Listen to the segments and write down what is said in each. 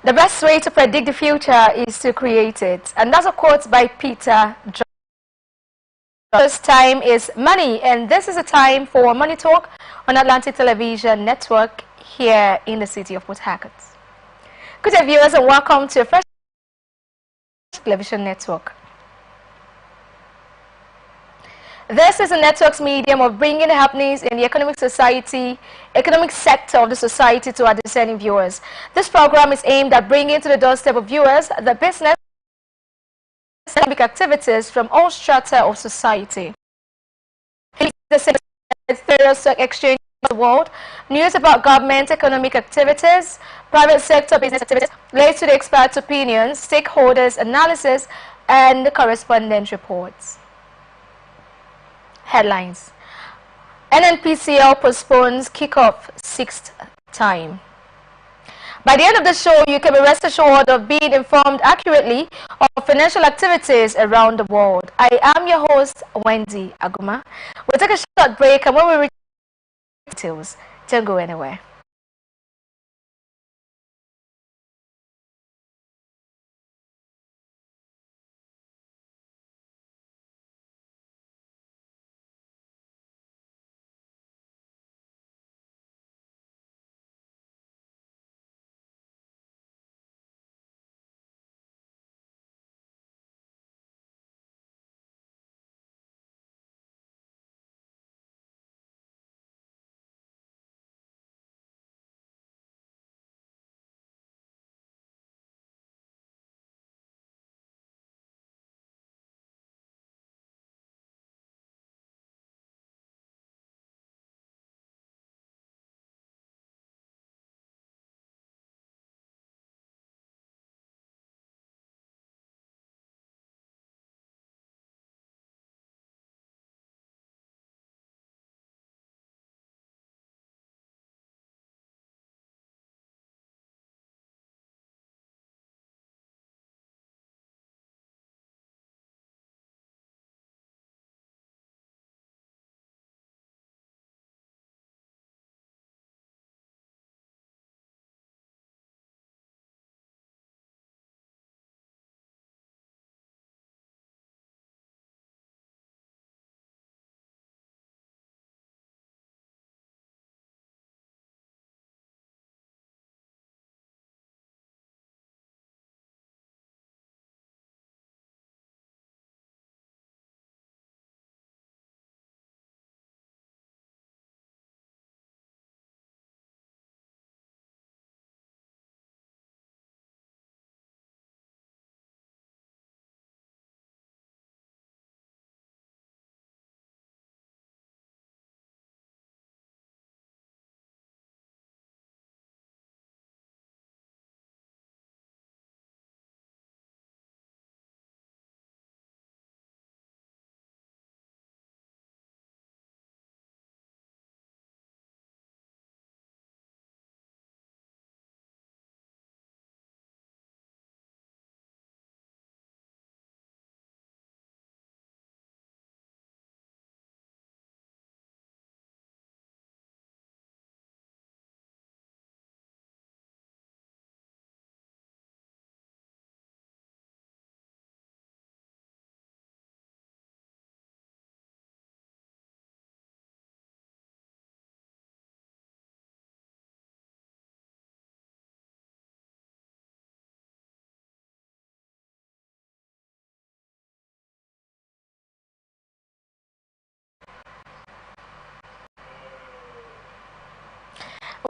The best way to predict the future is to create it. And that's a quote by Peter John. This time is money, and this is a time for Money Talk on Atlantic Television Network here in the city of Port Harcourt. Good day, viewers, and welcome to a fresh television network. This is a network's medium of bringing the happenings in the economic sector of the society to our discerning viewers. This program is aimed at bringing to the doorstep of viewers the business and economic activities from all strata of society. The stock exchange of the world, news about government economic activities, private sector business activities, related to the experts' opinions, stakeholders' analysis, and the correspondent reports. Headlines: NNPCL postpones kickoff 6th time. By the end of the show, you can be rest assured of being informed accurately of financial activities around the world. I am your host, Wendy Aguma. We'll take a short break, and when we reach details, don't go anywhere.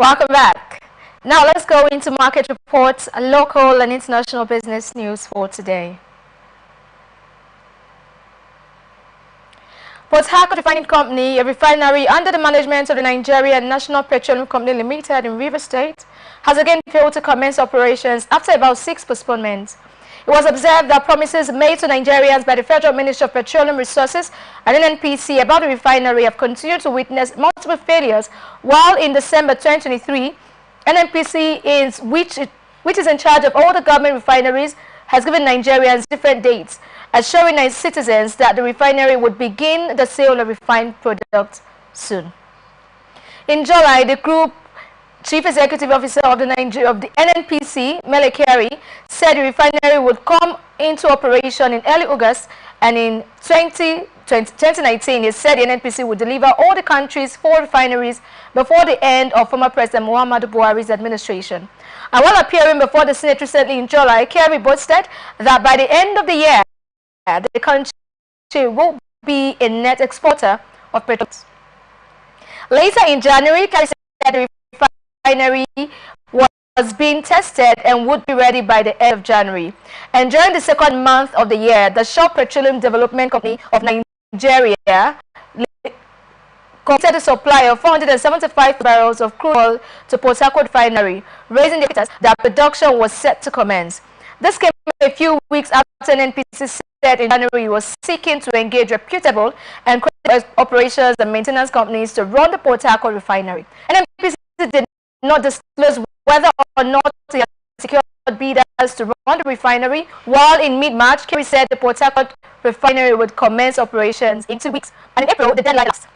Welcome back. Now let's go into market reports, local and international business news for today. Port Harcourt Refining Company, a refinery under the management of the Nigerian National Petroleum Company Limited in Rivers State, has again failed to commence operations after about 6 postponements. It was observed that promises made to Nigerians by the Federal Ministry of Petroleum Resources and NNPC about the refinery have continued to witness multiple failures, while in December 2023, NNPC, which is in charge of all the government refineries, has given Nigerians different dates, assuring citizens that the refinery would begin the sale of refined products soon. In July, the group Chief Executive Officer of the NNPC, Mele Kyari, said the refinery would come into operation in early August, and in 2019, he said the NNPC would deliver all the country's 4 refineries before the end of former President Muhammadu Buhari's administration. And while appearing before the Senate recently in July, Kyari boasted that by the end of the year, the country will be a net exporter of petrol. Later in January, Kyari said the refinery was being tested and would be ready by the end of January. And during the second month of the year, the Shell Petroleum Development Company of Nigeria completed the supply of 475 barrels of crude oil to Port Harcourt refinery, raising the status that production was set to commence. This came a few weeks after NNPC said in January was seeking to engage reputable and credible operations and maintenance companies to run the Port Harcourt refinery. NNPC did not disclose whether or not it had secured bidders to run the refinery, while in mid-March, Kyari said the Port Harcourt refinery would commence operations in 2 weeks, and in April, the deadline passed.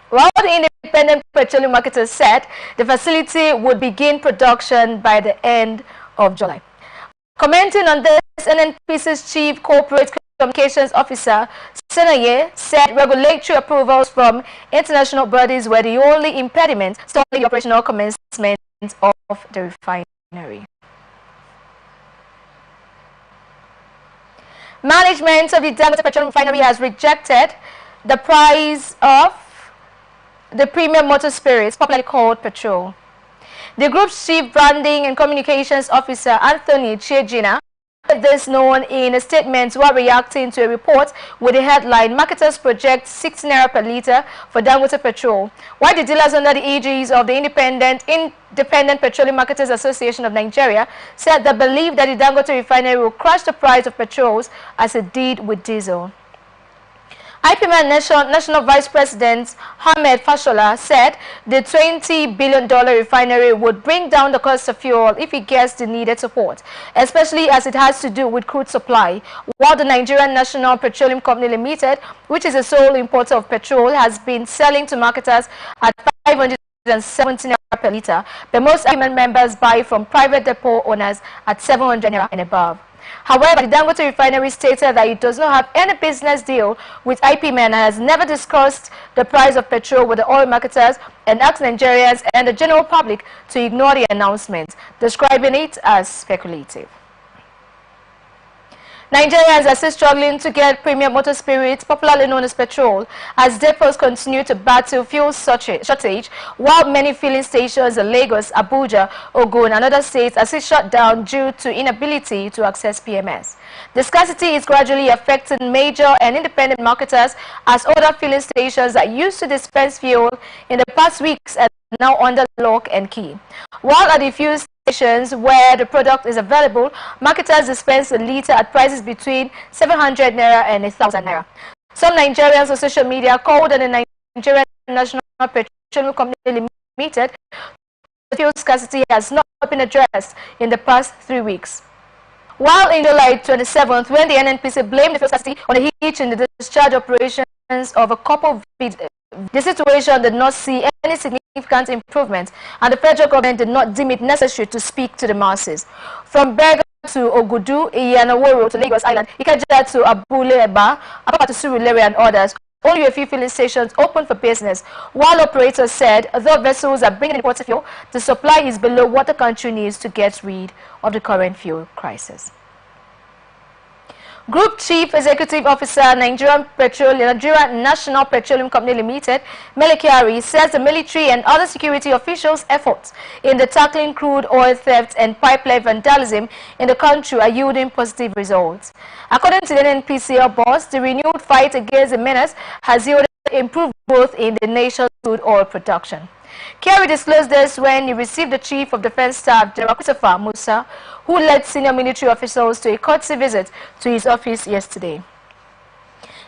While the independent petroleum marketers said the facility would begin production by the end of July. Commenting on this, NNPC's Chief Corporate Communications Officer, Senaye, said regulatory approvals from international bodies were the only impediment stopping the operational commencement of the refinery. Management of the Dangote Petroleum Refinery has rejected the price of the premium motor spirits, popularly called petrol. The group's Chief Branding and Communications Officer, Anthony Chiejina, made this known in a statement while reacting to a report with the headline, "Marketers project 60 naira per litre for Dangote petrol," while the dealers under the aegis of the Independent Petroleum Marketers Association of Nigeria said they believe that the Dangote refinery will crash the price of petrols as it did with diesel. IPMAN National Vice President Ahmed Fashola said the $20 billion refinery would bring down the cost of fuel if it gets the needed support, especially as it has to do with crude supply, while the Nigerian National Petroleum Company Limited, which is the sole importer of petrol, has been selling to marketers at 570 naira per litre, but most IPMAN members buy from private depot owners at 700 naira and above. However, the Dangote refinery stated that it does not have any business deal with IPMAN and has never discussed the price of petrol with the oil marketers, and asked Nigerians and the general public to ignore the announcement, describing it as speculative. Nigerians are still struggling to get premium motor spirits, popularly known as petrol, as depots continue to battle fuel shortage, while many filling stations in Lagos, Abuja, Ogun, and other states are still shut down due to inability to access PMS. The scarcity is gradually affecting major and independent marketers, as other filling stations that used to dispense fuel in the past weeks are now under lock and key. While at a few stations where the product is available, marketers dispense a litre at prices between 700 naira and 1,000 naira. Some Nigerians on social media called on the Nigerian National Petroleum Company Limited. The fuel scarcity has not been addressed in the past 3 weeks. While in July 27th, when the NNPC blamed the fuel scarcity on a hitch in the discharge operations of a couple of the situation did not see any significant improvement, and the federal government did not deem it necessary to speak to the masses. From Berga to Ogudu, Iyanaworo to Lagos Island, Ikeja to Abule Eba, Apapa to Surulere and others, only a few filling stations open for business, while operators said though vessels are bringing imported fuel, the supply is below what the country needs to get rid of the current fuel crisis. Group Chief Executive Officer, Nigerian National Petroleum Company Limited, Mele Kyari, says the military and other security officials' efforts in the tackling crude oil theft and pipeline vandalism in the country are yielding positive results. According to the NNPCL boss, the renewed fight against the menace has yielded improved growth in the nation's crude oil production. Kyari disclosed this when he received the Chief of Defense Staff, General Christopher Musa, who led senior military officials to a courtesy visit to his office yesterday.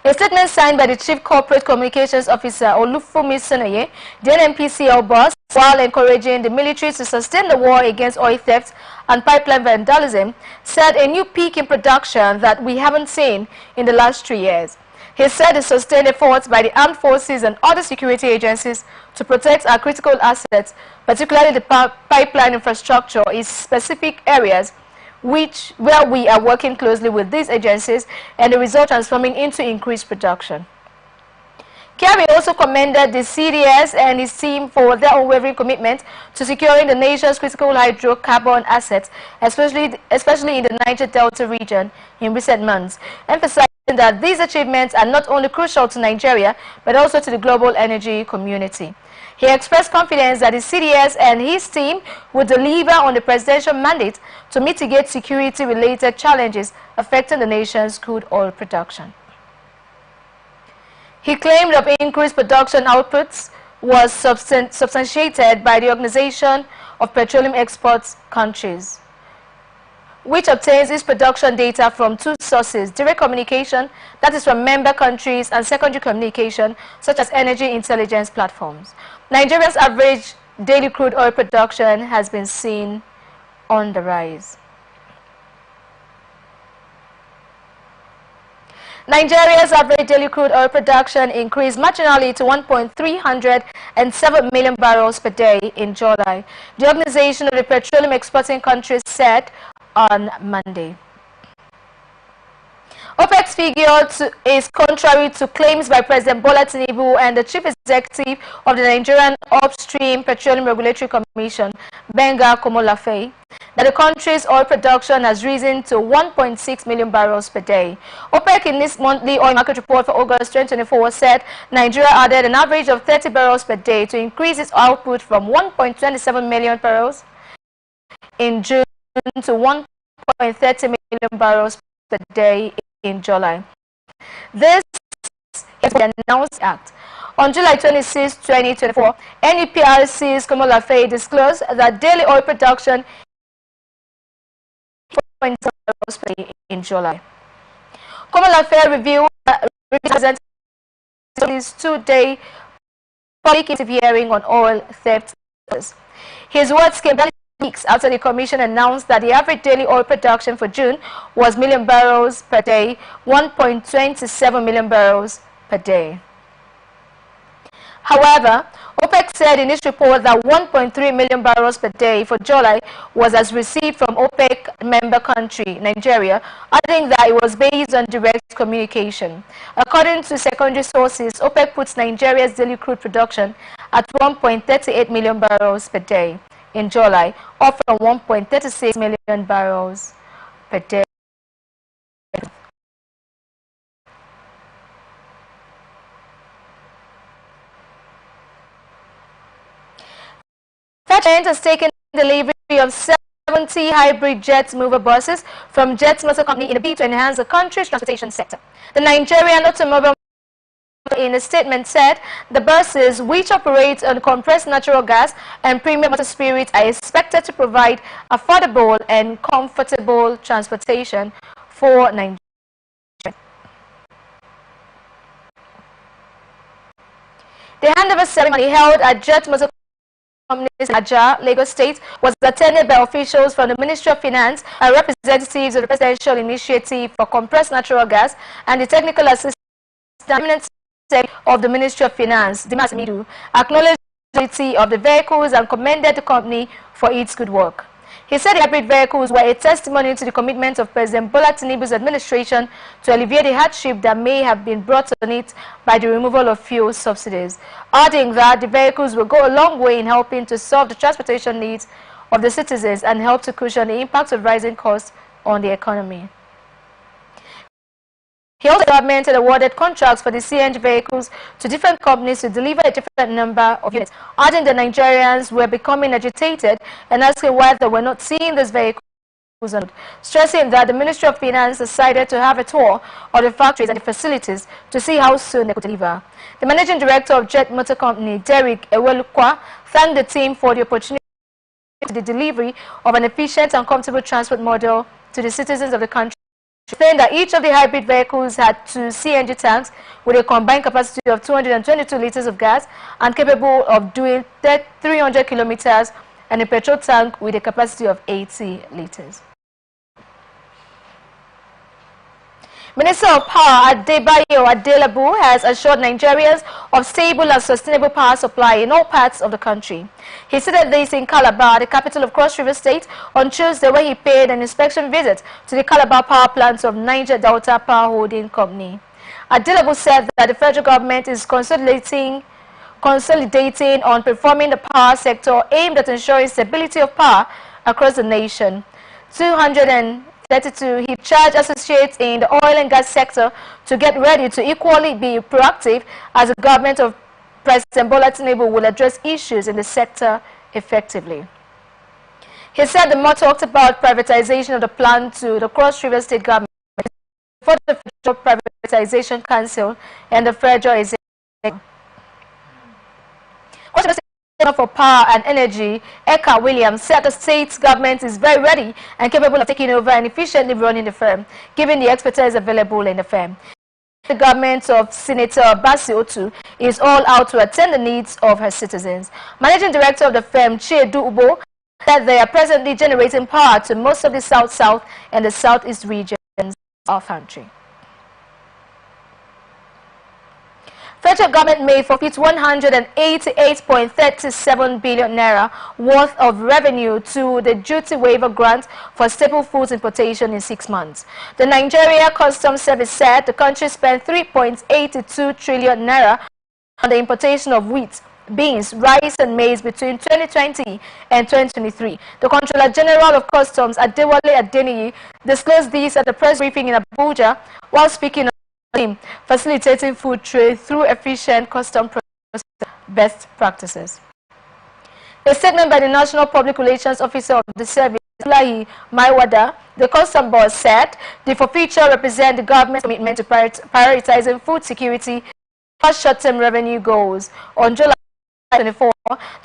A statement signed by the Chief Corporate Communications Officer, Olufumi Senaye, the NNPCL boss, while encouraging the military to sustain the war against oil theft and pipeline vandalism, said a new peak in production that we haven't seen in the last 3 years. He said the sustained efforts by the armed forces and other security agencies to protect our critical assets, particularly the pipeline infrastructure, in specific areas where we are working closely with these agencies, and the result transforming into increased production. Kerry also commended the CDS and his team for their unwavering commitment to securing the nation's critical hydrocarbon assets, especially in the Niger Delta region in recent months, emphasizing that these achievements are not only crucial to Nigeria, but also to the global energy community. He expressed confidence that the CDS and his team would deliver on the presidential mandate to mitigate security-related challenges affecting the nation's crude oil production. He claimed that increased production outputs was substantiated by the Organization of Petroleum Exports Countries, which obtains its production data from two sources: direct communication, that is from member countries, and secondary communication, such as energy intelligence platforms. Nigeria's average daily crude oil production has been seen on the rise. Nigeria's average daily crude oil production increased marginally to 1.307 million barrels per day in July, the Organization of the Petroleum Exporting Countries said on Monday. OPEC's figure is contrary to claims by President Bola Tinubu and the Chief Executive of the Nigerian Upstream Petroleum Regulatory Commission, Benga Komolafe, that the country's oil production has risen to 1.6 million barrels per day. OPEC in this monthly oil market report for August 2024 said Nigeria added an average of 30 barrels per day to increase its output from 1.27 million barrels in June to 1.30 million barrels per day in July. This is the announced act. On July 26, 2024, NEPRC's Komolafe disclosed that daily oil production barrels per day in July. Komolafe reviewed his two-day public hearing on oil theft. His words came weeks after the Commission announced that the average daily oil production for June was million barrels per day, 1.27 million barrels per day. However, OPEC said in its report that 1.3 million barrels per day for July was as received from OPEC member country, Nigeria, adding that it was based on direct communication. According to secondary sources, OPEC puts Nigeria's daily crude production at 1.38 million barrels per day in July, up from 1.36 million barrels per day. Atn has taken delivery of 70 hybrid jet mover buses from Jet Motor Company in a bid to enhance the country's transportation sector. The Nigerian automobile in a statement said the buses, which operate on compressed natural gas and premium motor spirit, are expected to provide affordable and comfortable transportation for Nigeria. The handover ceremony held at Jet Motor Company's Aja, Lagos State, was attended by officials from the Ministry of Finance and representatives of the Presidential Initiative for Compressed Natural Gas and the Technical Assistant of the Ministry of Finance, Dimas Midu, acknowledged the quality of the vehicles and commended the company for its good work. He said the hybrid vehicles were a testimony to the commitment of President Bola Tinubu's administration to alleviate the hardship that may have been brought on it by the removal of fuel subsidies, adding that the vehicles will go a long way in helping to solve the transportation needs of the citizens and help to cushion the impact of rising costs on the economy. He also government had awarded contracts for the CNG vehicles to different companies to deliver a different number of units, adding that Nigerians were becoming agitated and asking why they were not seeing these vehicles, stressing that the Ministry of Finance decided to have a tour of the factories and the facilities to see how soon they could deliver. The Managing Director of Jet Motor Company, Derek Ewelukwa, thanked the team for the opportunity to the delivery of an efficient and comfortable transport model to the citizens of the country, saying that each of the hybrid vehicles had two CNG tanks with a combined capacity of 222 liters of gas and capable of doing 300 kilometers, and a petrol tank with a capacity of 80 liters. Minister of Power Adebayo Adelabu has assured Nigerians of stable and sustainable power supply in all parts of the country. He said this in Calabar, the capital of Cross River State, on Tuesday when he paid an inspection visit to the Calabar power plant of Niger Delta Power Holding Company. Adelabu said that the federal government is consolidating on performing the power sector aimed at ensuring stability of power across the nation. 232, he charged associates in the oil and gas sector to get ready to equally be proactive as the government of President Bola Tinubu will address issues in the sector effectively. He said the more talked about privatization of the plant to the Cross River State government for the Federal Privatization Council and the Federal Executive. For Power and Energy, Eka Williams said the state government is very ready and capable of taking over and efficiently running the firm, given the expertise available in the firm. The government of Senator Basi Otu is all out to attend the needs of her citizens. Managing Director of the firm, Chiedu Ubo, said they are presently generating power to most of the South-South and the Southeast regions of the country. Federal government may forfeit 188.37 billion naira worth of revenue to the duty waiver grant for staple foods importation in 6 months. The Nigeria Customs Service said the country spent 3.82 trillion naira on the importation of wheat, beans, rice and maize between 2020 and 2023. The Controller General of Customs, Adewale Adeniyi, disclosed this at a press briefing in Abuja while speaking facilitating food trade through efficient custom best practices. A statement by the National Public Relations Officer of the service, Lahi Maiwada, the Custom Board, said the forfeiture represents the government's commitment to prioritizing food security as short-term revenue goals. On July 24,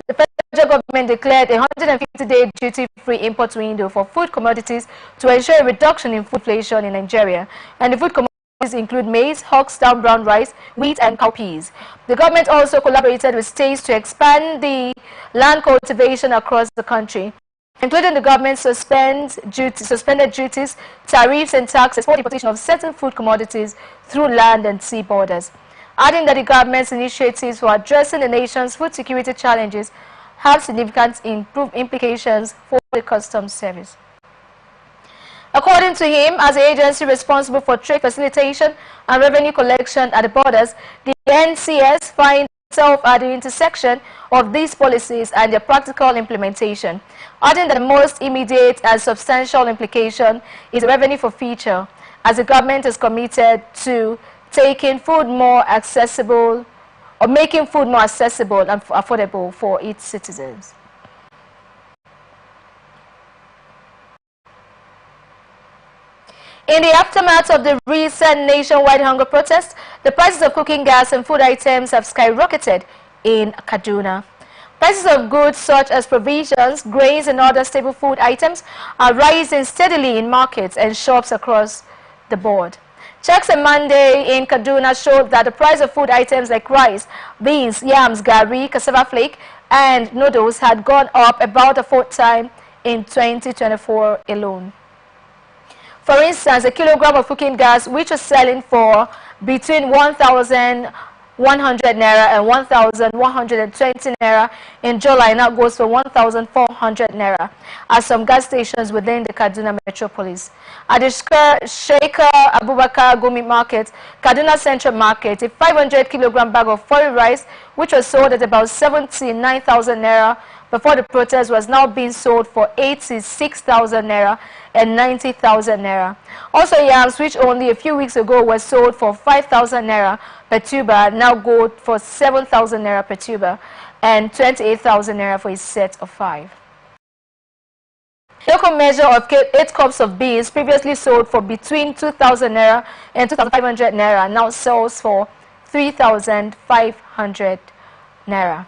the federal government declared a 150-day duty-free import window for food commodities to ensure a reduction in food inflation in Nigeria, and the food commodities include maize, Hawkstown brown rice, wheat and cowpeas. The government also collaborated with states to expand the land cultivation across the country, including the government's suspended duties, tariffs and taxes for the importation of certain food commodities through land and sea borders, adding that the government's initiatives for addressing the nation's food security challenges have significant implications for the Customs Service. According to him, as the agency responsible for trade facilitation and revenue collection at the borders, the NCS finds itself at the intersection of these policies and their practical implementation, adding that the most immediate and substantial implication is revenue forfeiture, as the government is committed to making food more accessible and affordable for its citizens. In the aftermath of the recent nationwide hunger protest, the prices of cooking gas and food items have skyrocketed in Kaduna. Prices of goods such as provisions, grains and other staple food items are rising steadily in markets and shops across the board. Checks on Monday in Kaduna showed that the price of food items like rice, beans, yams, gari, cassava flake and noodles had gone up about a fourth time in 2024 alone. For instance, a kilogram of cooking gas, which was selling for between 1,100 naira and 1,120 naira in July, now goes for 1,400 naira at some gas stations within the Kaduna metropolis. At the Sheikh Abubakar Gumi Market, Kaduna Central Market, a 500 kilogram bag of foreign rice, which was sold at about 79,000 naira before the protest, was now being sold for 86,000 naira and 90,000 naira. Also yams, which only a few weeks ago were sold for 5,000 naira per tuber, now go for 7,000 naira per tuber and 28,000 naira for a set of 5. Local measure of 8 cups of beans, previously sold for between 2,000 naira and 2,500 naira, now sells for 3,500 naira.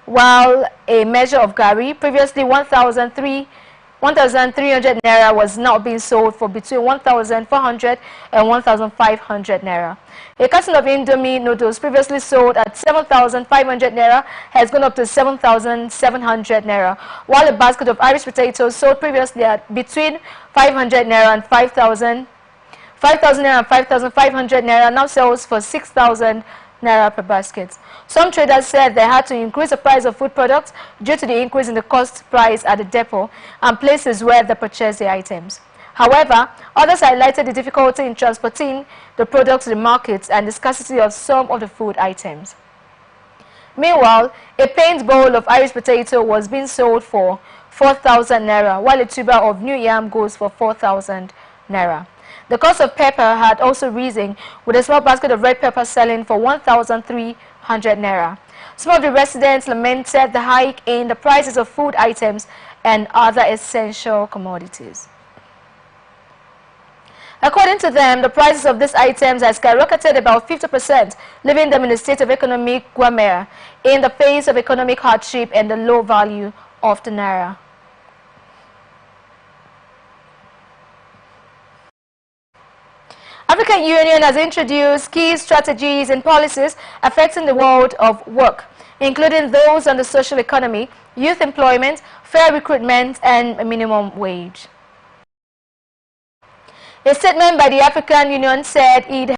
While a measure of gari, previously 1,300 naira, was now being sold for between 1,400 and 1,500 naira. A carton of Indomie noodles, previously sold at 7,500 naira, has gone up to 7,700 naira, while a basket of Irish potatoes, sold previously at between 500 naira and 5,000 5,000 naira and 5,500 naira now sells for 6,000 naira per basket. Some traders said they had to increase the price of food products due to the increase in the cost price at the depot and places where they purchase the items. However, others highlighted the difficulty in transporting the products to the markets and the scarcity of some of the food items. Meanwhile, a plain bowl of Irish potato was being sold for 4,000 naira, while a tuber of new yam goes for 4,000 naira. The cost of pepper had also risen, with a small basket of red pepper selling for 1,300 naira. Some of the residents lamented the hike in the prices of food items and other essential commodities. According to them, the prices of these items have skyrocketed about 50%, leaving them in a state of economic quagmire in the face of economic hardship and the low value of the naira. African Union has introduced key strategies and policies affecting the world of work, including those on the social economy, youth employment, fair recruitment, and minimum wage. A statement by the African Union said it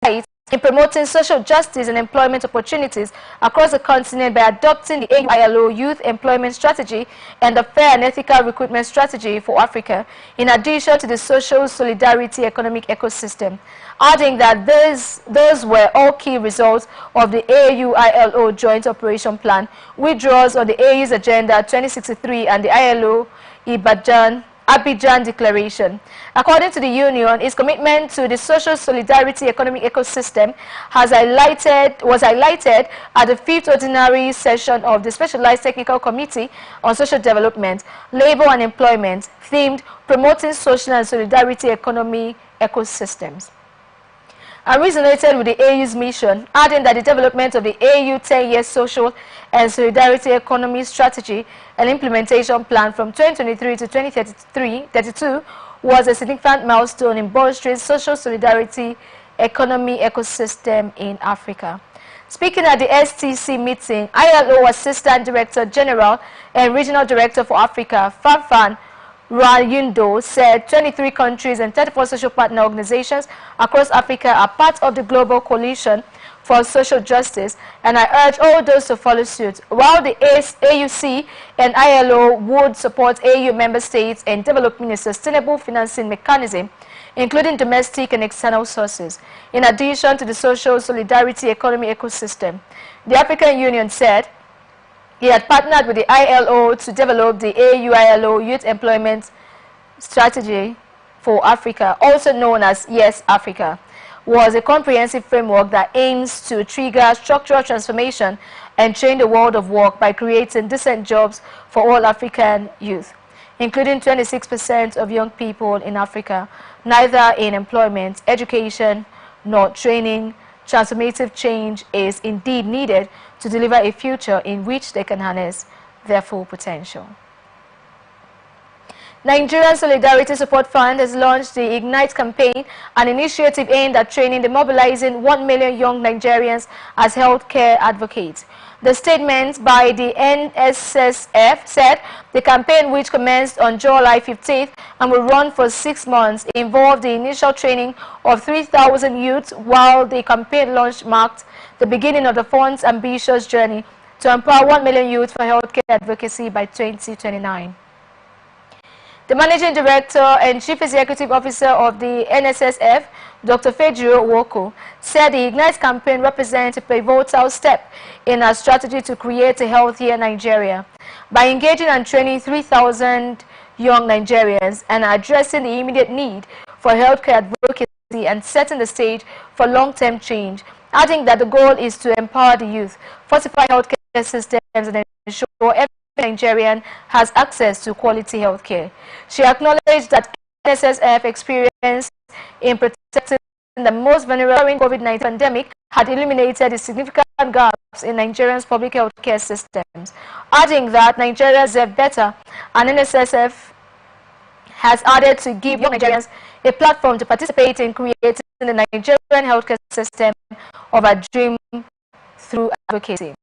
had in promoting social justice and employment opportunities across the continent by adopting the AU-ILO Youth Employment Strategy and the Fair and Ethical Recruitment Strategy for Africa, in addition to the Social Solidarity Economic Ecosystem, adding that those were all key results of the AU-ILO Joint Operation Plan, which draws on the AU's Agenda 2063 and the ILO Abidjan Declaration. According to the Union, its commitment to the social solidarity economic ecosystem was highlighted at the 5th Ordinary Session of the Specialized Technical Committee on Social Development, Labor and Employment, themed Promoting Social and Solidarity Economy Ecosystems, and resonated with the AU's mission, adding that the development of the AU 10-year Social and Solidarity Economy Strategy and Implementation Plan from 2023 to 2032 was a significant milestone in bolstering social solidarity economy ecosystem in Africa. Speaking at the STC meeting, ILO Assistant Director General and Regional Director for Africa, Fanfan Rayundo, said 23 countries and 34 social partner organizations across Africa are part of the global coalition for social justice, and I urge all those to follow suit. While the AUC and ILO would support AU member states in developing a sustainable financing mechanism, including domestic and external sources, in addition to the social solidarity economy ecosystem, the African Union said he had partnered with the ILO to develop the AU-ILO Youth Employment Strategy for Africa, also known as Yes Africa, was a comprehensive framework that aims to trigger structural transformation and change the world of work by creating decent jobs for all African youth, including 26% of young people in Africa, neither in employment, education, nor training. Transformative change is indeed needed to deliver a future in which they can harness their full potential. Nigerian Solidarity Support Fund has launched the Ignite campaign, an initiative aimed at training and mobilizing 1 million young Nigerians as healthcare advocates. The statement by the NSSF said the campaign, which commenced on July 15th and will run for 6 months, involved the initial training of 3,000 youths, while the campaign launch marked the beginning of the fund's ambitious journey to empower 1 million youth for healthcare advocacy by 2029. The Managing Director and Chief Executive Officer of the NSSF, Dr. Fejiro Woko, said the Ignite campaign represents a pivotal step in our strategy to create a healthier Nigeria. By engaging and training 3,000 young Nigerians and addressing the immediate need for healthcare advocacy and setting the stage for long-term change, adding that the goal is to empower the youth, fortify healthcare systems, and ensure every Nigerian has access to quality healthcare. She acknowledged that NSSF experience in protecting the most vulnerable during COVID-19 pandemic had eliminated the significant gaps in Nigeria's public healthcare systems, adding that Nigeria deserves better, and NSSF has added to give young Nigerians a platform to participate in creating the Nigerian healthcare system of a dream through advocacy.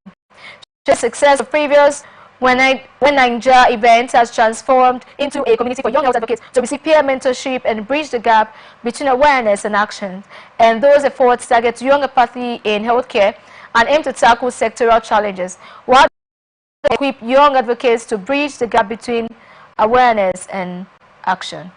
The success of previous when Niger event has transformed into a community for young health advocates to receive peer mentorship and bridge the gap between awareness and action. And those efforts target young apathy in healthcare and aim to tackle sectoral challenges, while they equip young advocates to bridge the gap between awareness and action.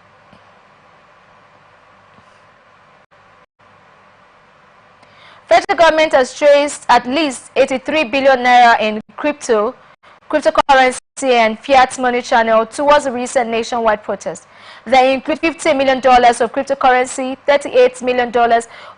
Federal government has traced at least 83 billion naira in cryptocurrency and fiat money channel towards a recent nationwide protest. They include $50 million of cryptocurrency, $38 million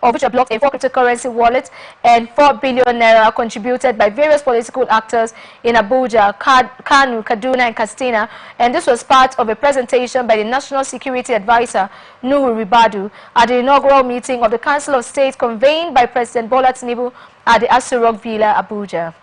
of which are blocked in 4 cryptocurrency wallets, and 4 billion naira contributed by various political actors in Abuja, Kanu, Kaduna, and Katsina. And this was part of a presentation by the National Security Advisor, Nuhu Ribadu, at the inaugural meeting of the Council of State convened by President Bola Tinubu at the Aso Rock Villa, Abuja.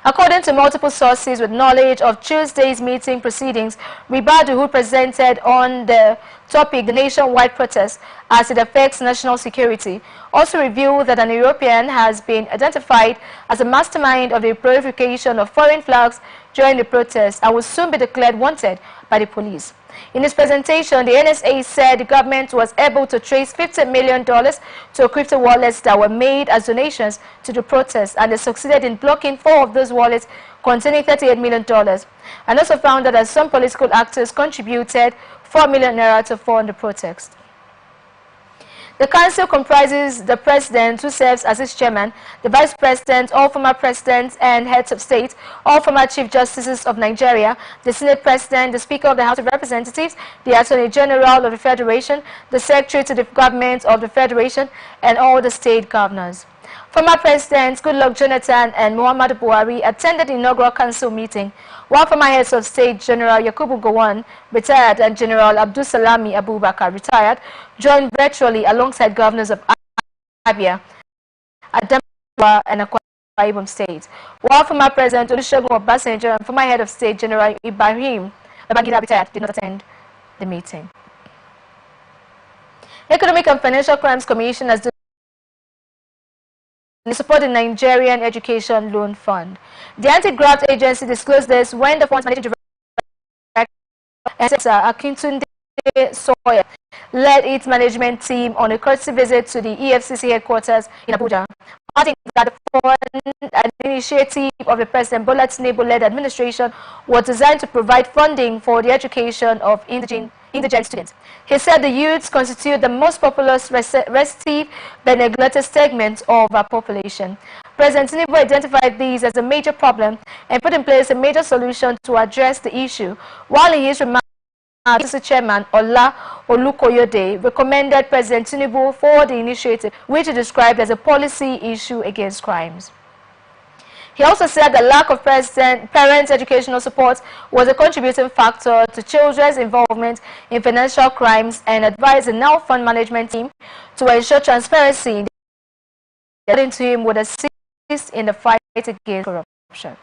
According to multiple sources with knowledge of Tuesday's meeting proceedings, Ribadu, who presented on the topic the nationwide protest as it affects national security, also revealed that an European has been identified as a mastermind of the proliferation of foreign flags during the protest and will soon be declared wanted by the police. In his presentation, the NSA said the government was able to trace $50 million to crypto wallets that were made as donations to the protest, and they succeeded in blocking 4 of those wallets containing $38 million. And also found that some political actors contributed 4 million naira to fund the protest. The council comprises the president, who serves as its chairman, the vice president, all former presidents and heads of state, all former chief justices of Nigeria, the senate president, the speaker of the House of Representatives, the attorney general of the federation, the secretary to the government of the federation, and all the state governors. Former presidents Goodluck Jonathan and Muhammadu Buhari attended the inaugural council meeting, while former heads of state General Yakubu Gowon, retired, and General Abdulsalami Abubakar, retired, joined virtually alongside governors of Abia, Adamawa, and Akwa Ibom State, while former President Olusegun Obasanjo and former head of state General Ibrahim Babangida, retired, did not attend the meeting. Economic and Financial Crimes Commission has support the Nigerian Education Loan Fund. The Anti-Graft Agency disclosed this when the fund's managing director, Akintunde Sawyer, led its management team on a courtesy visit to the EFCC headquarters in Abuja, adding that the fund, an initiative of the President Bola Tinubu-led administration, was designed to provide funding for the education of indigent students. He said the youths constitute the most populous, restive, but neglected segment of our population. President Tinubu identified these as a major problem and put in place a major solution to address the issue, while in his remarks, the chairman, Ola Olukoyode, recommended President Tinubu for the initiative, which he described as a policy issue against crimes. He also said the lack of parents' educational support was a contributing factor to children's involvement in financial crimes, and advised the now fund management team to ensure transparency. According to him, would assist in the fight against corruption.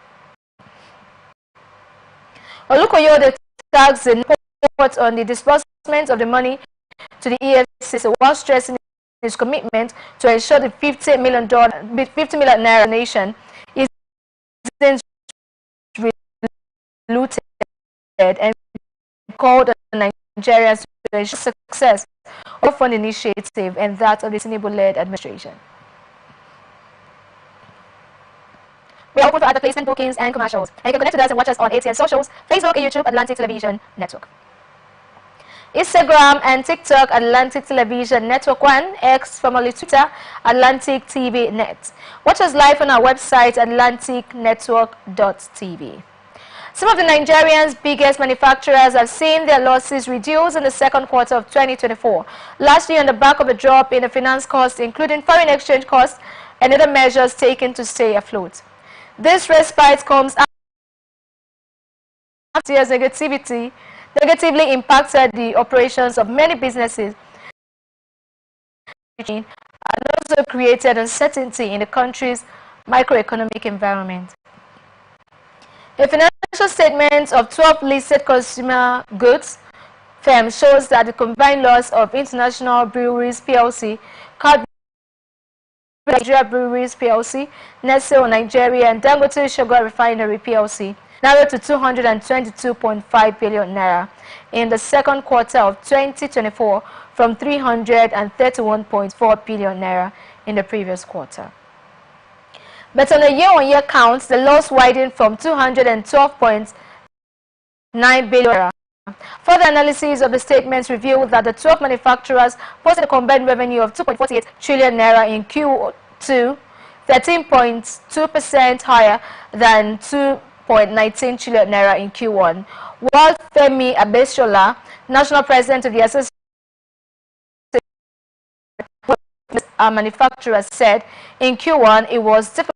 Olukoyode tags the report on the disbursement of the money to the EFCC while stressing his commitment to ensure the $50 million naira donation is looted, and called on Nigerians to ensure success of the fund initiative and that of the Tinubu-led administration. We are open for advertisement, bookings, and commercials. And you can connect to us and watch us on ATN Socials, Facebook, and YouTube, Atlantic Television Network. Instagram and TikTok, Atlantic Television Network 1, X, formerly Twitter, Atlantic TV Net. Watch us live on our website, atlanticnetwork.tv. Some of the Nigerians' biggest manufacturers have seen their losses reduced in the second quarter of 2024, largely on the back of a drop in the finance costs, including foreign exchange costs and other measures taken to stay afloat. This respite comes after years negatively impacted the operations of many businesses and also created uncertainty in the country's microeconomic environment. A financial statement of 12 listed consumer goods firms shows that the combined loss of International Breweries PLC, Nigeria Breweries PLC, Nestle Nigeria, and Dangote Sugar Refinery PLC narrowed to 222.5 billion naira in the second quarter of 2024 from 331.4 billion naira in the previous quarter. But on a year-on-year count, the loss widened from 212.9 billion naira. Further analysis of the statements revealed that the 12 manufacturers posted a combined revenue of 2.48 trillion naira in Q2, 13.2% higher than 2.19 trillion naira in Q1, while Femi Abeshola, national president of the Association of Manufacturers, said in Q1 it was difficult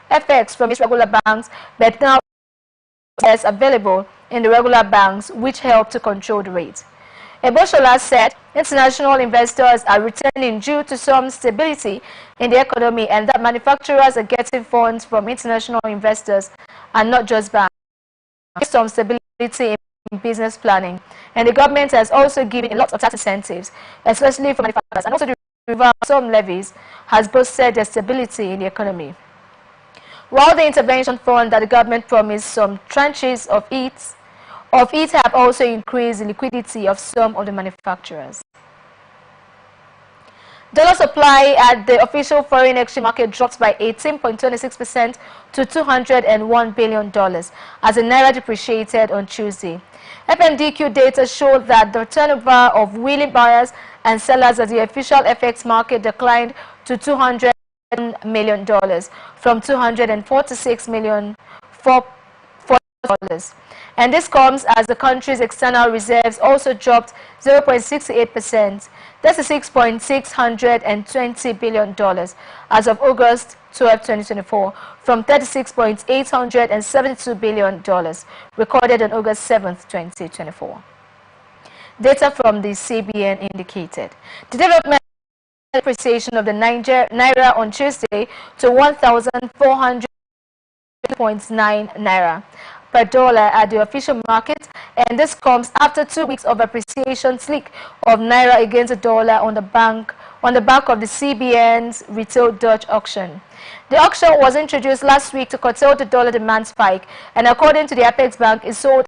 FX from its regular banks, but now is available in the regular banks, which help to control the rate. Eboshola said international investors are returning due to some stability in the economy and that manufacturers are getting funds from international investors and not just banks. Some stability in business planning, and the government has also given a lot of tax incentives, especially for manufacturers, and also the reversal of some levies has boosted the stability in the economy. While the intervention fund that the government promised some tranches of it have also increased the liquidity of some of the manufacturers. Dollar supply at the official foreign exchange market dropped by 18.26% to $201 billion as the naira depreciated on Tuesday. FNDQ data showed that the turnover of willing buyers and sellers at the official FX market declined to $200 million from $246 million for $4. And this comes as the country's external reserves also dropped 0.68%, that's $6.620 billion as of August 12, 2024, from $36.872 billion recorded on August 7, 2024. Data from the CBN indicated the development appreciation of the naira on Tuesday to 1,400.9 naira per dollar at the official market, and this comes after 2 weeks of appreciation slick of naira against the dollar on the back of the CBN's retail Dutch auction. The auction was introduced last week to curtail the dollar demand spike, and according to the Apex Bank, it sold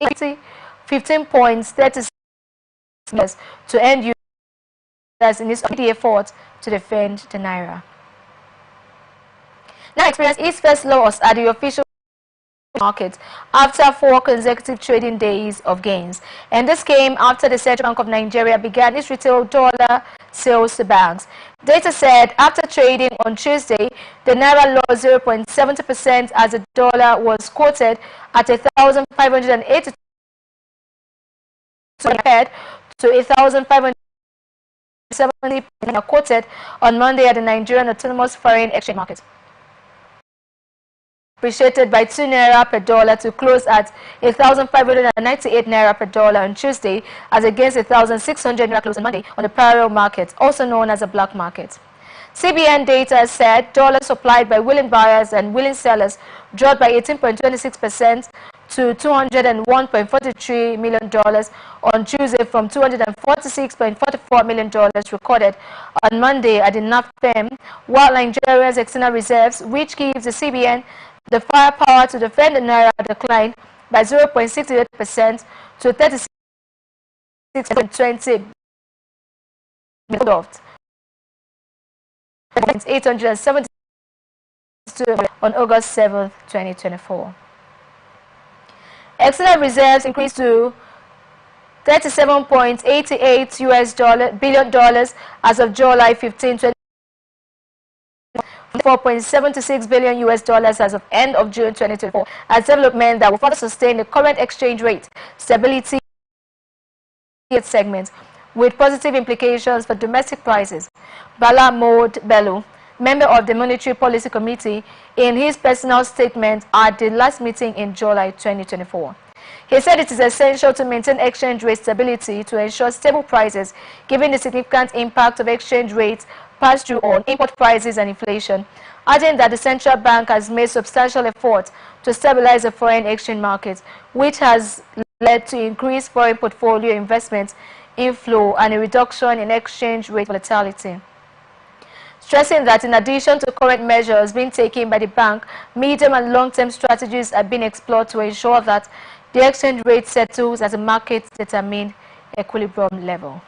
15.36 to end users in its effort to defend the naira. Now experienced its first loss at the official market after 4 consecutive trading days of gains, and this came after the Central Bank of Nigeria began its retail dollar sales to banks. Data said after trading on Tuesday, the naira lost 0.70% as the dollar was quoted at 1,580 compared to 1,570 quoted on Monday at the Nigerian Autonomous Foreign Exchange Market. Appreciated by 2 naira per dollar to close at 1,598 naira per dollar on Tuesday, as against 1,600 naira close on Monday on the parallel market, also known as a black market. CBN data said dollars supplied by willing buyers and willing sellers dropped by 18.26% to $201.43 million on Tuesday from $246.44 million recorded on Monday at the NAFPEM, while Nigeria's external reserves, which gives the CBN the firepower to defend the naira, declined by 0.68% to 36.20 872 on August 7, 2024. External reserves increased to $37.88 billion as of July 15, 2024. $4.76 billion as of end of June 2024, as development that will further sustain the current exchange rate stability segment with positive implications for domestic prices. Bala Mod Bello, member of the Monetary Policy Committee, in his personal statement at the last meeting in July 2024. He said it is essential to maintain exchange rate stability to ensure stable prices, given the significant impact of exchange rates passed through on import prices and inflation, adding that the central bank has made substantial efforts to stabilize the foreign exchange market, which has led to increased foreign portfolio investment inflow and a reduction in exchange rate volatility. stressing that in addition to current measures being taken by the bank, medium and long-term strategies are being explored to ensure that the exchange rate settles at a market-determined equilibrium level.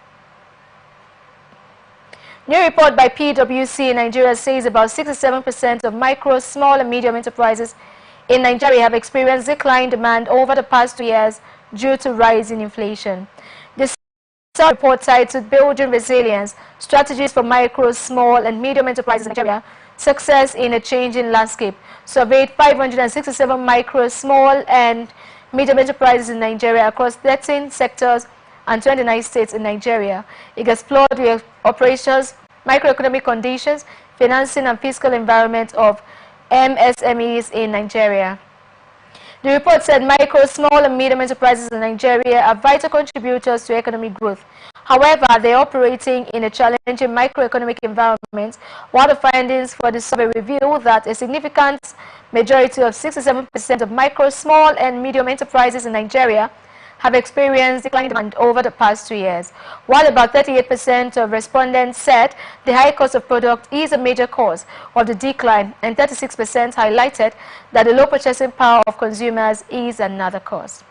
New report by PwC in Nigeria says about 67% of micro, small and medium enterprises in Nigeria have experienced decline in demand over the past 2 years due to rising inflation. The report titled Building Resilience, Strategies for Micro, Small and Medium Enterprises in Nigeria, Success in a Changing Landscape, surveyed 567 micro, small and medium enterprises in Nigeria across 13 sectors and 29 states in Nigeria. It explored the operations, microeconomic conditions, financing and fiscal environment of MSMEs in Nigeria. The report said micro, small and medium enterprises in Nigeria are vital contributors to economic growth. However, they are operating in a challenging macroeconomic environment, while the findings for the survey reveal that a significant majority of 67% of micro, small and medium enterprises in Nigeria have experienced declining demand over the past 2 years, while about 38% of respondents said the high cost of product is a major cause of the decline, and 36% highlighted that the low purchasing power of consumers is another cause.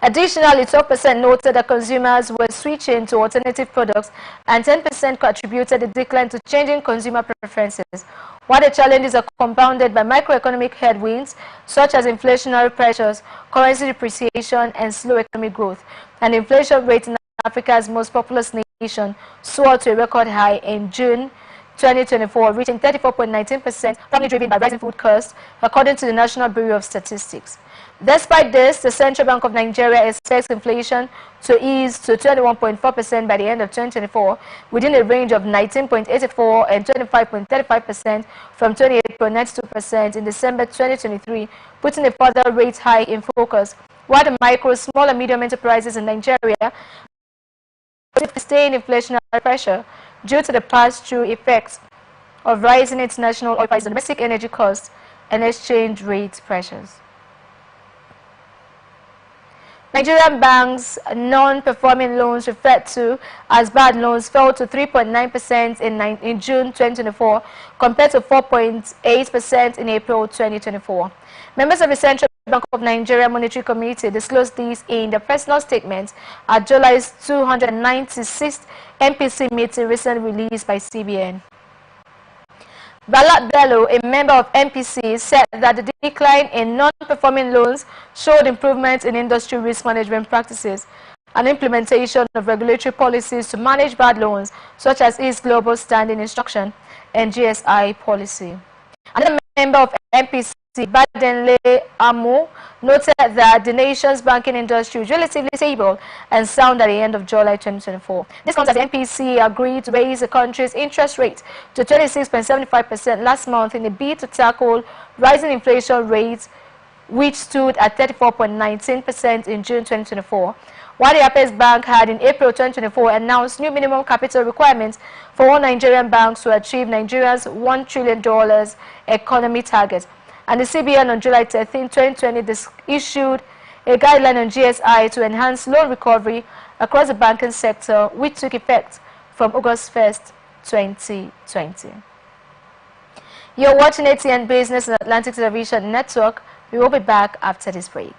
Additionally, 12% noted that consumers were switching to alternative products, and 10% attributed the decline to changing consumer preferences, while the challenges are compounded by macroeconomic headwinds such as inflationary pressures, currency depreciation, and slow economic growth. And the inflation rate in Africa's most populous nation soared to a record high in June 2024, reaching 34.19%, probably driven by rising food costs, according to the National Bureau of Statistics. Despite this, the Central Bank of Nigeria expects inflation to ease to 21.4% by the end of 2024, within a range of 19.84% and 25.35% from 28.92% in December 2023, putting a further rate hike in focus, while the micro, small and medium enterprises in Nigeria sustain inflationary pressure due to the pass-through effects of rising international oil prices, domestic energy costs, and exchange rate pressures. Nigerian banks' non-performing loans referred to as bad loans fell to 3.9% in June 2024 compared to 4.8% in April 2024. Members of the Central Bank of Nigeria Monetary Committee disclosed these in their personal statements at July's 296th MPC meeting recently released by CBN. Bala Bello, a member of MPC, said that the decline in non-performing loans showed improvements in industry risk management practices and implementation of regulatory policies to manage bad loans, such as East Global Standing Instruction and GSI policy. Another member of MPC, Badenle Amu, noted that the nation's banking industry is relatively stable and sound at the end of July 2024. This comes as the MPC agreed to raise the country's interest rate to 26.75% last month in a bid to tackle rising inflation rates, which stood at 34.19% in June 2024. While the Apex Bank had in April 2024 announced new minimum capital requirements for all Nigerian banks to achieve Nigeria's $1 trillion economy target. And the CBN on July 13, 2020 issued a guideline on GSI to enhance loan recovery across the banking sector, which took effect from August 1st, 2020. You're watching Atn Business and Atlantic Television Network. We will be back after this break.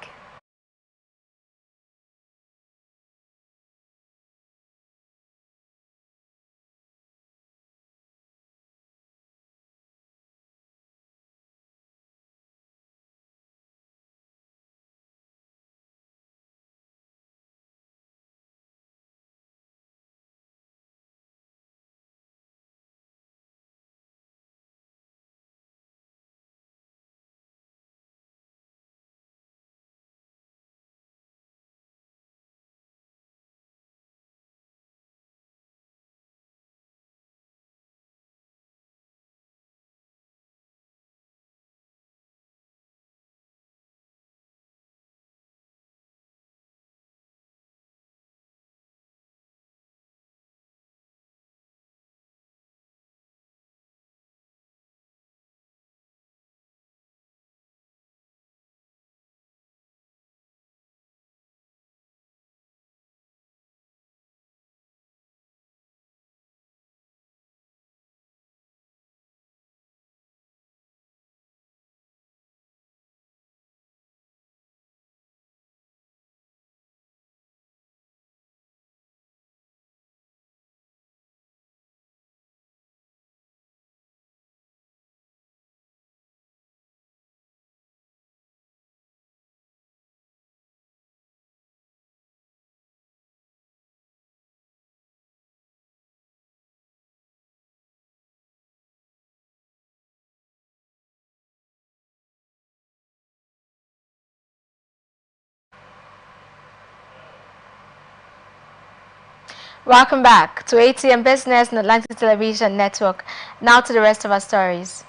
Welcome back to ATN Business and Atlantic Television Network. Now to the rest of our stories.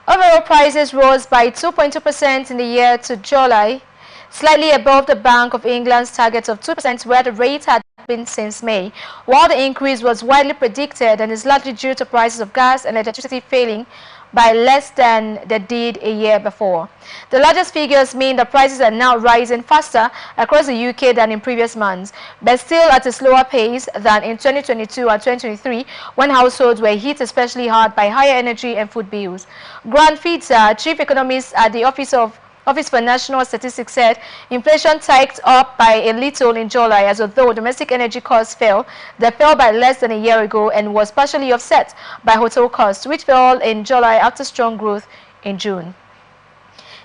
Overall prices rose by 2.2% in the year to July, slightly above the Bank of England's target of 2%, where the rate had been since May. While the increase was widely predicted and is largely due to prices of gas and electricity falling by less than they did a year before. The largest figures mean that prices are now rising faster across the UK than in previous months, but still at a slower pace than in 2022 and 2023, when households were hit especially hard by higher energy and food bills. Grant Fitzer, chief economist at the Office for National Statistics, said inflation ticked up by a little in July, as although domestic energy costs fell, they fell by less than a year ago and was partially offset by hotel costs, which fell in July after strong growth in June.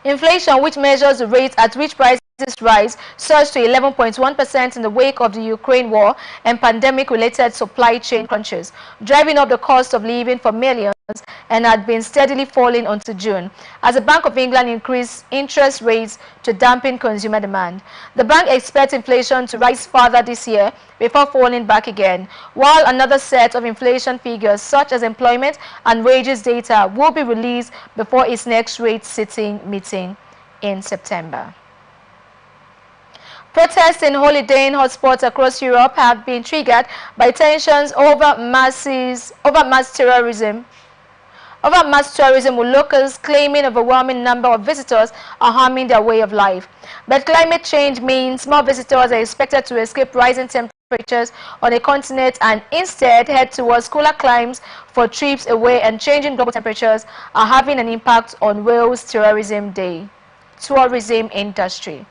Inflation, which measures the rate at which prices rise, surged to 11.1% in the wake of the Ukraine war and pandemic-related supply chain crunches, driving up the cost of living for millions, and had been steadily falling until June, as the Bank of England increased interest rates to dampen consumer demand. The bank expects inflation to rise further this year before falling back again, while another set of inflation figures such as employment and wages data will be released before its next rate-setting meeting in September. Protests in holidaying hotspots across Europe have been triggered by tensions over mass tourism, with locals claiming overwhelming number of visitors are harming their way of life. But climate change means more visitors are expected to escape rising temperatures on the continent and instead head towards cooler climes for trips away, and changing global temperatures are having an impact on Wales' tourism industry.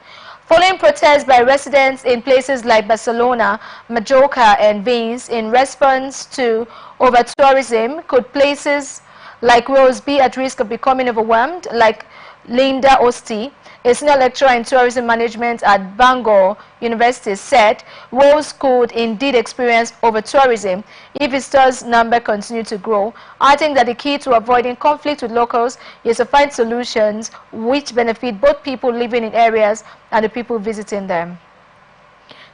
Following protests by residents in places like Barcelona, Majorca and Venice in response to over-tourism, could places like Wales be at risk of becoming overwhelmed, like Linda Osti, a senior lecturer in tourism management at Bangor University, said Wales could indeed experience over-tourism if visitors' number continue to grow. I think that the key to avoiding conflict with locals is to find solutions which benefit both people living in areas and the people visiting them.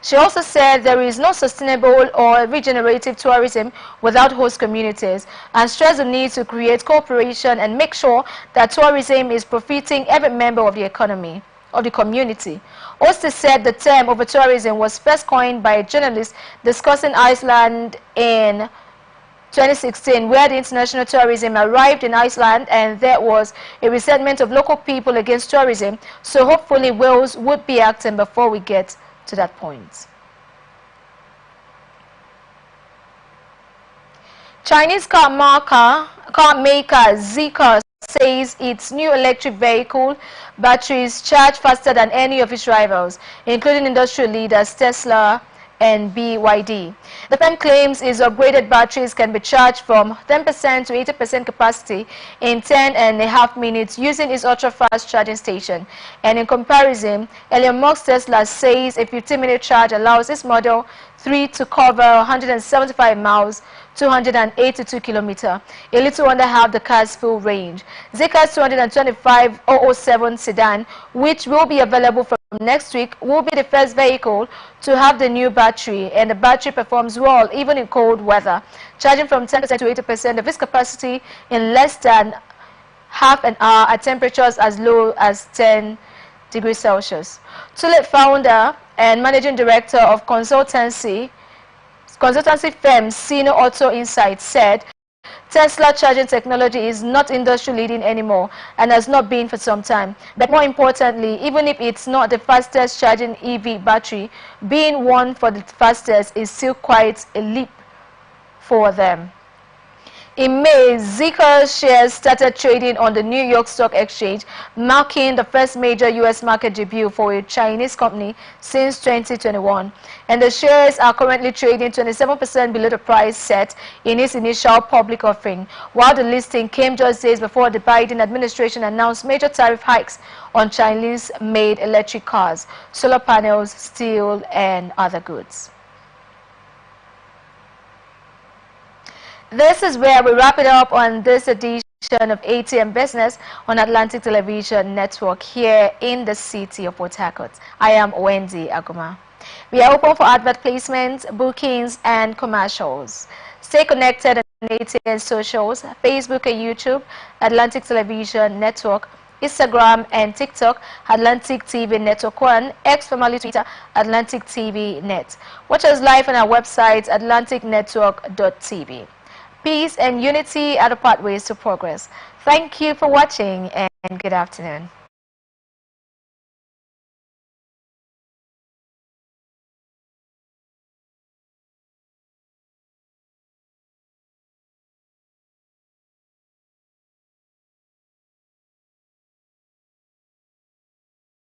She also said there is no sustainable or regenerative tourism without host communities, and stressed the need to create cooperation and make sure that tourism is profiting every member of the economy, of the community. Osti said the term over-tourism was first coined by a journalist discussing Iceland in 2016, where the international tourism arrived in Iceland and there was a resentment of local people against tourism, so hopefully Wales would be acting before we get to that point. Chinese car maker Zeekr says its new electric vehicle batteries charge faster than any of its rivals, including industrial leaders Tesla and BYD. The firm claims its upgraded batteries can be charged from 10% to 80% capacity in 10.5 minutes using its ultra-fast charging station. And in comparison, Elon Musk's Tesla says a 15-minute charge allows its Model 3 to cover 175 miles, 282 kilometers, a little under half the car's full range. Zeekr's 225 007 sedan, which will be available from next week, will be the first vehicle to have the new battery, and the battery performs well even in cold weather, charging from 10% to 80% of its capacity in less than half an hour at temperatures as low as 10 degrees Celsius. Tulip founder and managing director of consultancy firm Sino Auto Insights said Tesla charging technology is not industry leading anymore and has not been for some time. But more importantly, even if it's not the fastest charging EV battery, being one for the fastest is still quite a leap for them. In May, Zeekr shares started trading on the New York Stock Exchange, marking the first major U.S. market debut for a Chinese company since 2021. And the shares are currently trading 27% below the price set in its initial public offering, while the listing came just days before the Biden administration announced major tariff hikes on Chinese-made electric cars, solar panels, steel, and other goods. This is where we wrap it up on this edition of ATN Business on Atlantic Television Network here in the city of Port Harcourt. I am Wendy Aguma. We are open for advert placements, bookings, and commercials. Stay connected on ATN socials, Facebook and YouTube, Atlantic Television Network, Instagram and TikTok, Atlantic TV Network 1, X formerly Twitter, Atlantic TV Net. Watch us live on our website, atlanticnetwork.tv. Peace and unity are the pathways to progress. Thank you for watching and good afternoon.